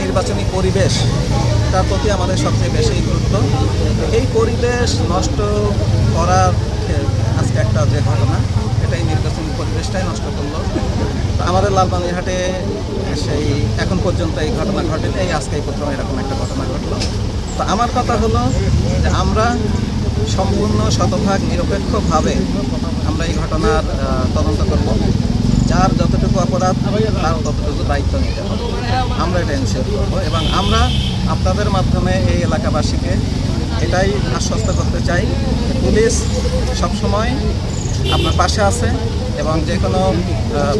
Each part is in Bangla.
নির্বাচনী পরিবেশ তার প্রতি আমাদের সবচেয়ে বেশি গুরুত্ব। এই পরিবেশ নষ্ট করার আজকে একটা যে ঘটনা, এটাই নির্বাচনী পরিবেশটাই নষ্ট করলো। তো আমাদের লালবানিরহাটে সেই এখন পর্যন্ত এই ঘটনা ঘটেনি, এই আজকেই প্রথম এরকম একটা ঘটনা ঘটলো। তো আমার কথা হলো যে আমরা সম্পূর্ণ শতভাগ নিরপেক্ষভাবে আমরা এই ঘটনার তদন্ত করব। যার যতটুকু অপরাধ তার ততটুকু দায়িত্ব নিতে হবে, আমরা এটা এনশিওর করবো। এবং আমরা আপনাদের মাধ্যমে এই এলাকাবাসীকে এটাই আশ্বস্ত করতে চাই, পুলিশ সবসময় আপনার পাশে আছে এবং যে কোনো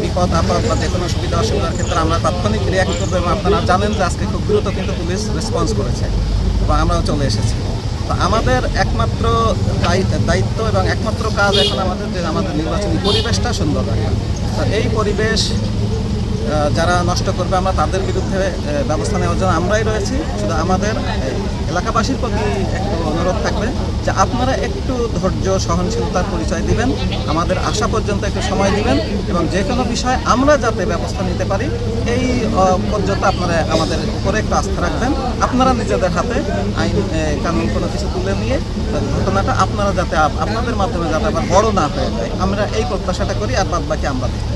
বিপদ আপদ বা যে কোনো সুবিধা অসুবিধার ক্ষেত্রে আমরা তাৎক্ষণিক রিয়াক্ট করবো। এবং আপনারা জানেন যে আজকে খুব দ্রুত কিন্তু পুলিশ রেসপন্স করেছে এবং আমরাও চলে এসেছি। তো আমাদের একমাত্র দায়িত্ব এবং একমাত্র কাজ এখন আমাদের যে আমাদের নির্বাচনী পরিবেশটা সুন্দর রাখা। তো এই পরিবেশ যারা নষ্ট করবে আমরা তাদের বিরুদ্ধে ব্যবস্থা নেওয়ার জন্য আমরাই রয়েছি। শুধু আমাদের এলাকাবাসীর প্রতি একটু অনুরোধ থাকবে যে আপনারা একটু ধৈর্য সহনশীলতার পরিচয় দিবেন, আমাদের আসা পর্যন্ত একটু সময় দিবেন এবং যে কোনো বিষয়ে আমরা যাতে ব্যবস্থা নিতে পারি এই পর্যন্ত আপনারা আমাদের উপরে একটু আস্থা রাখবেন। আপনারা নিজেদের হাতে আইন কানুন কোনো কিছু তুলে নিয়ে ঘটনাটা আপনারা যাতে আপনাদের মাধ্যমে যাতে আবার বড় না হয়ে যায়, আমরা এই প্রত্যাশাটা করি। আর বাদ বাকি আমরা দেখি।